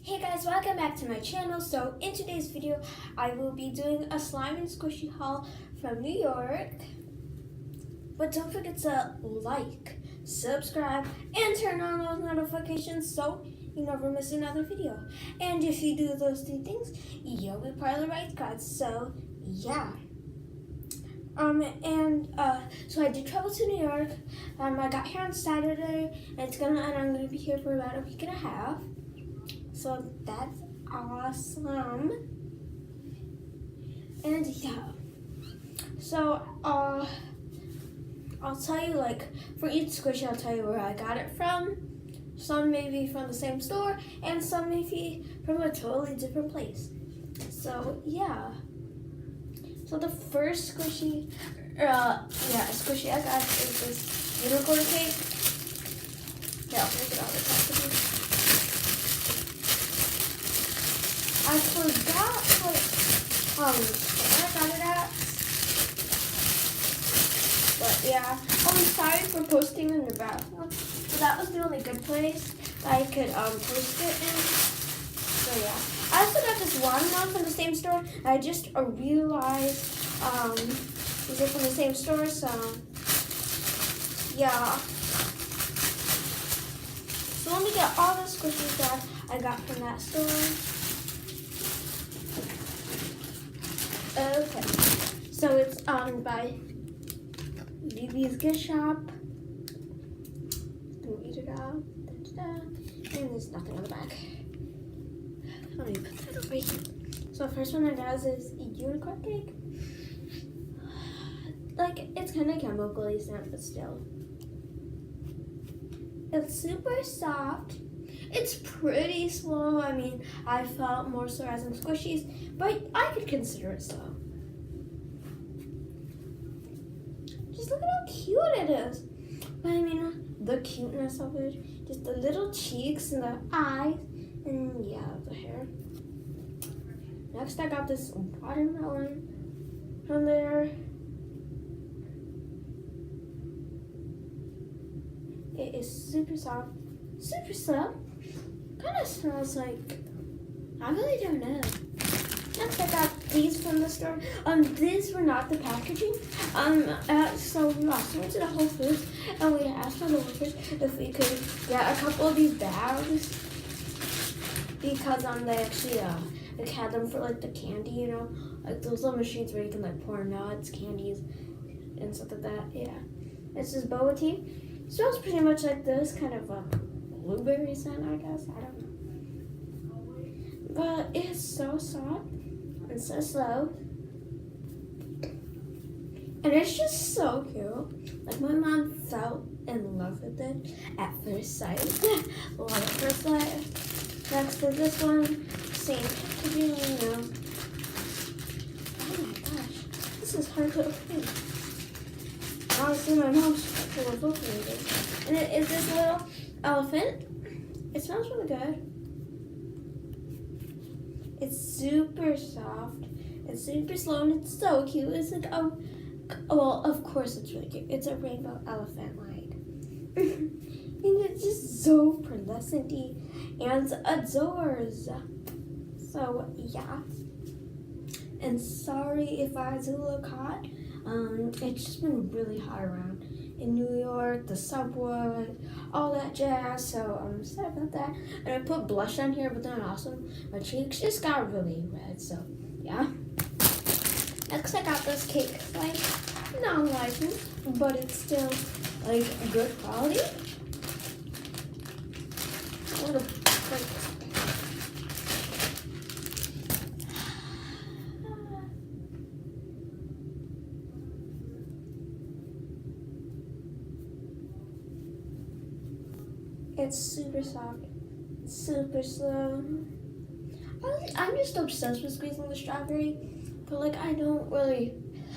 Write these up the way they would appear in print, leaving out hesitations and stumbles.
Hey guys, welcome back to my channel. So in today's video, I will be doing a slime and squishy haul from New York. But don't forget to like, subscribe, and turn on those notifications so you never miss another video. And if you do those two things, you'll be part of the right crowd. So yeah. So I did travel to New York. I got here on Saturday, and I'm gonna be here for about a week and a half. So that's awesome. And yeah. So I'll tell you, like, for each squishy, I'll tell you where I got it from. Some maybe from the same store, and some maybe from a totally different place. So yeah. So the first squishy, squishy I got is this unicorn cake. Yeah, I'll take it out of the packaging. I forgot what store I got it at. But yeah, I'm sorry for posting in the bathroom. So that was the only good place that I could post it in. So yeah. I also got this watermelon from the same store. I just realized these are from the same store, so yeah. So let me get all the squishies that I got from that store. Okay, so it's by BB's Gift Shop. Gonna read it out. And there's nothing on the back. Let me put that over here. So the first one I got is a unicorn cake. Like, it's kind of chemically sent, but still. It's super soft. It's pretty slow. I mean, I felt more so as in squishies, but I could consider it slow. Just look at how cute it is. But I mean, the cuteness of it, just the little cheeks and the eyes, and yeah, the hair. Next, I got this watermelon from there. It is super soft, super slow. Kind of smells like, I really don't know. Next, I got these from the store. These were not the packaging. So we went to the Whole Foods, and we asked one of the workers if we could get a couple of these bags because they actually like had them for like the candy, you know, like those little machines where you can like pour nuts, candies, and stuff like that. Yeah, this is boba tea. It smells pretty much like this, kind of a blueberry scent, I guess. I don't know. But it's so soft and so slow. And it's just so cute. Like, my mom fell in love with it at first sight. Love at first sight. Next to this one, same packaging, you know. Oh my gosh, this is hard to open. Honestly, my mom's full of opening this. And it is this little elephant. It smells really good. It's super soft. It's super slow, and it's so cute. It's like, well, of course it's really cute. It's a rainbow elephant, like. And it's just so pearlescent-y and adores. So, yeah. And sorry if I do look hot. It's just been really hot around in New York, the subway, all that jazz. So I'm sorry about that. And I put blush on here, but then also my cheeks just got really red. So yeah. Next, I got this cake, like non-licensed, but it's still like good quality. I'm gonna break this. It's super soft, super slow. I'm just obsessed with squeezing the strawberry, but like I don't really,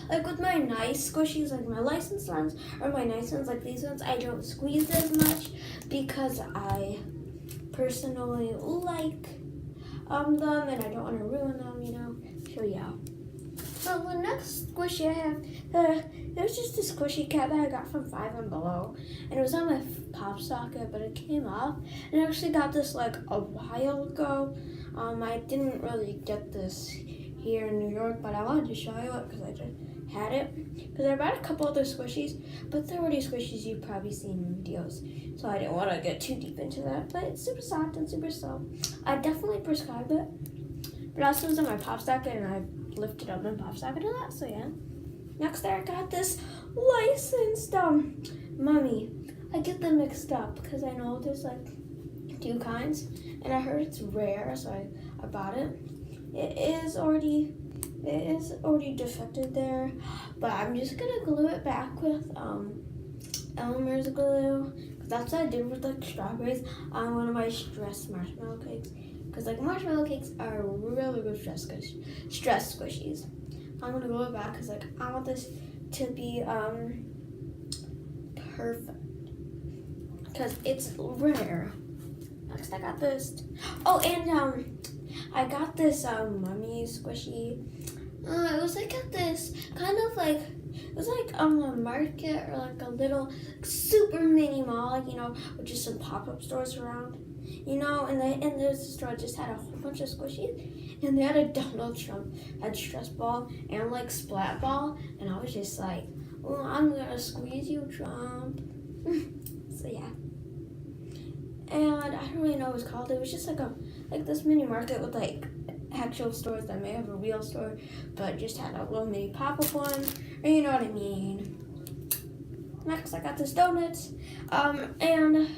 like with my nice squishies, like my licensed ones, or my nice ones like these ones, I don't squeeze as much because I personally like them and I don't want to ruin them, you know, so yeah. So the next squishy I have It was just a squishy cat that I got from Five and Below, and it was on my pop socket, but it came off. And I actually got this like a while ago. I didn't really get this here in New York, but I wanted to show you it because I just had it. Because I bought a couple other squishies, but they're already squishies you've probably seen in videos, so I didn't want to get too deep into that. But it's super soft and super slow. I definitely prescribe it, but also it was in my pop socket, and I lifted up my pop socket a lot. So yeah. Next, there I got this licensed mummy. I get them mixed up because I know there's like two kinds, and I heard it's rare, so I bought it. It is already defected there, but I'm just gonna glue it back with Elmer's glue, because that's what I did with like strawberries on one of my stress marshmallow cakes. Because like marshmallow cakes are really good stress squishies. I'm gonna glue it back because like I want this to be perfect, because it's rare. Next, I got this. Oh, and I got this mummy squishy. It was like at this kind of like, it was like a market or like a little super mini mall, like, you know, with just some pop-up stores around, you know, and this store just had a whole bunch of squishies, and they had a Donald Trump head stress ball and like splat ball, and I was just like, oh, I'm gonna squeeze you, Trump. So yeah. And I don't really know what it was called. It was just like this mini market with like actual stores that may have a real store, but just had a little mini pop-up one, or you know what I mean. Next, I got this donuts, and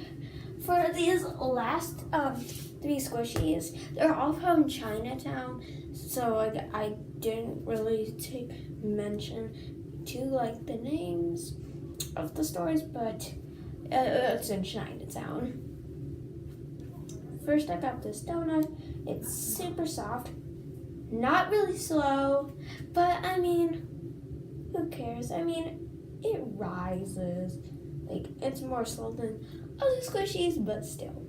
for these last 3 squishies, they're all from Chinatown, so like I didn't really take mention to like the names of the stores, but it's in Chinatown. First, I got this donut. It's super soft, not really slow, but I mean, who cares? I mean, it rises. Like, it's more slow than other squishies, but still.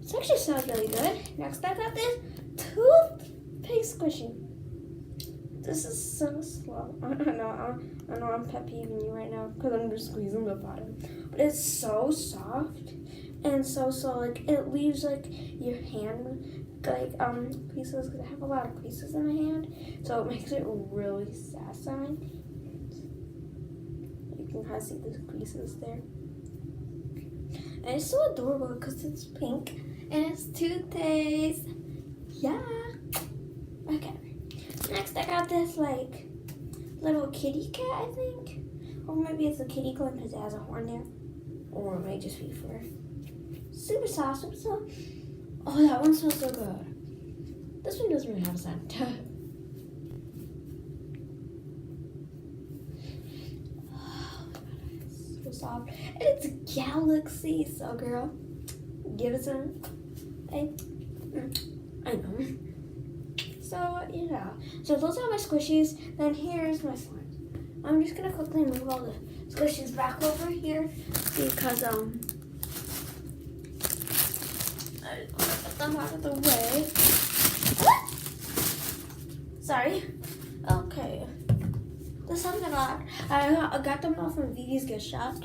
This actually sounds really good. Next, I got this toothpaste squishy. This is so slow. I know I'm pet peeving you right now because I'm just squeezing the bottom. But it's so soft and so slow. Like, it leaves like your hand like creases, because I have a lot of creases in my hand, so it makes it really satisfying. You can kind of see the creases there. And it's so adorable because it's pink and it's toothpaste. Yeah. Okay. Next, I got this like little kitty cat, I think, or maybe it's a kitty clone because it has a horn there, or it may just be fur. Super soft, super soft. Oh, that one smells so good. This one doesn't really have a scent. Oh my god, it's so soft. And it's a galaxy, so girl, give it some. Hey, I know. So, yeah. So those are my squishies. Then here's my slime. I'm just gonna quickly move all the squishies back over here because I just want to get them out of the way. Sorry. Okay. This one's not. I got them all from Vivi's Gift Shop.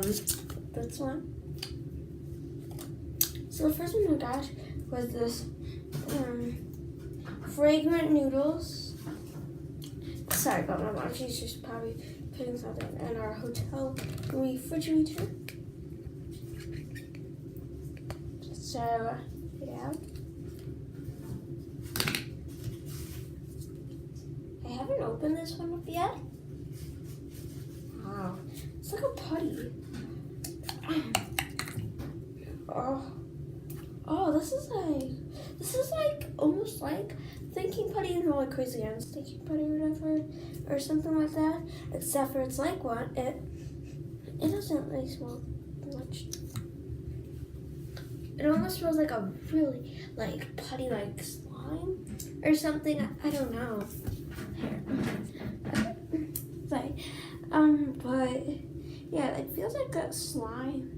This one. So the first one I got was this fragrant noodles. Sorry about my mom. She's just probably putting something in our hotel refrigerator. So, yeah. I haven't opened this one up yet. Wow. It's like a putty. Oh, this is like almost like thinking putty, and all like Crazy Anne's thinking putty or whatever, or something like that. Except for it's like one. It doesn't really smell much. It almost smells like a really like putty like slime or something. I don't know. Sorry. But yeah, it feels like that slime.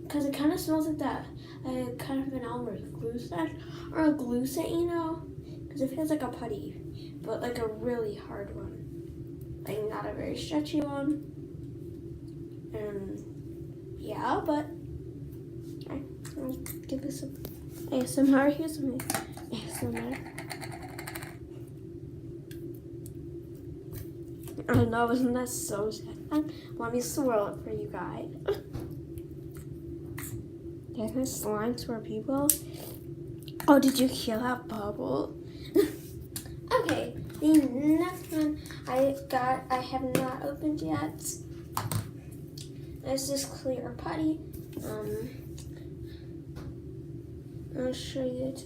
Because it kind of smells like that, kind of an Elmer's glue set, or a glue set, you know? Because it feels like a putty, but like a really hard one. like not a very stretchy one. And yeah, but let me give this some ASMR. Here's some ASMR. Oh no, isn't that so sad? Let me swirl it for you guys. Can slime for people? Oh, did you hear that bubble? Okay, the next one I have not opened yet. It's this clear putty. I'll show you it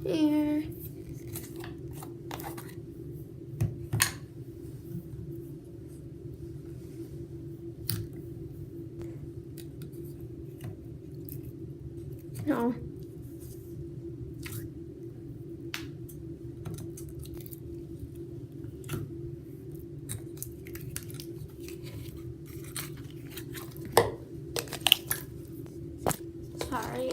here. No. Sorry.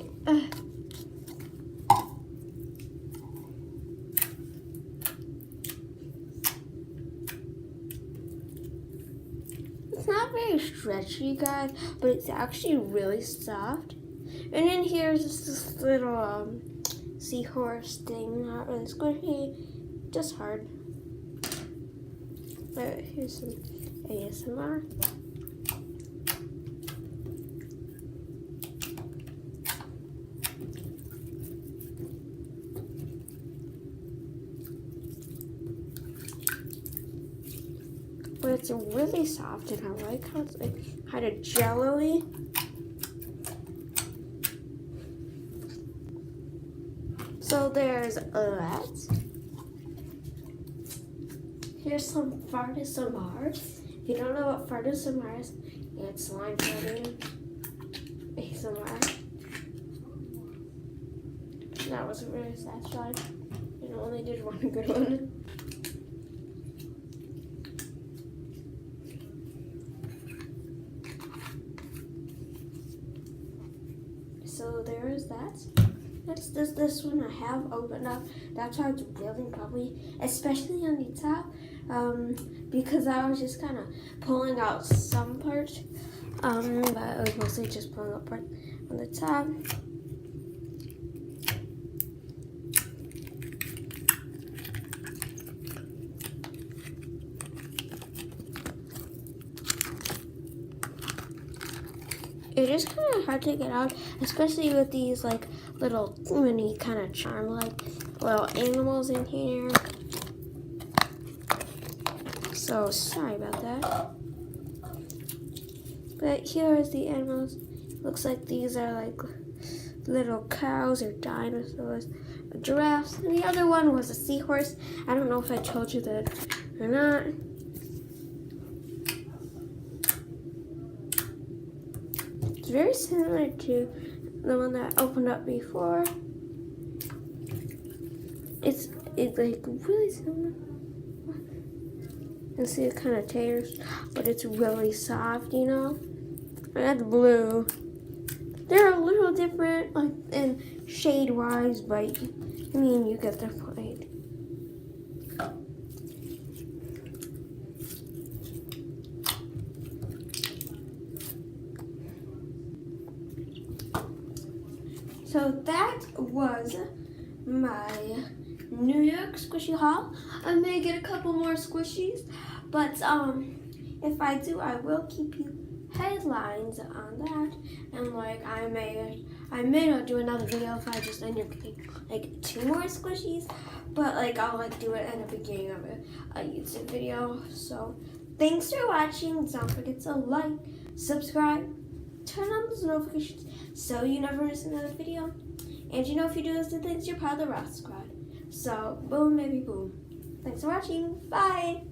It's not very stretchy, guys, but it's actually really soft. And then here's just this little seahorse thing, not really squishy, just hard. But here's some ASMR. But it's really soft, and I like how it's like kind of jello-y. So there's that. Here's some Fardasamar. If you don't know what Fardasamar is, it's slime pudding. ASMR. That wasn't really satisfying. It only did one good one. So there is that. Next is this one I have opened up. That's why it's really bubbly, especially on the top, because I was just kind of pulling out some parts, but I was mostly just pulling out part on the top. It is kind of hard to get out, especially with these like little mini kind of charm like little animals in here. So sorry about that. But here is the animals. Looks like these are like little cows or dinosaurs, giraffes. And the other one was a seahorse. I don't know if I told you that or not. It's very similar to the one that I opened up before. It's like really similar. You see it kind of tears, but it's really soft, you know. And that's blue. They're a little different, like in shade wise, but I mean you get the point. So that was my New York squishy haul. I may get a couple more squishies, but if I do, I will keep you headlines on that. And like I may not do another video if I just end up getting like 2 more squishies, but like I'll like do it in the beginning of a YouTube video. So thanks for watching. Don't forget to like, subscribe, turn on those notifications so you never miss another video. And you know, if you do those 2 things, you're part of the Rock Squad. So boom, baby, boom. Thanks for watching. Bye.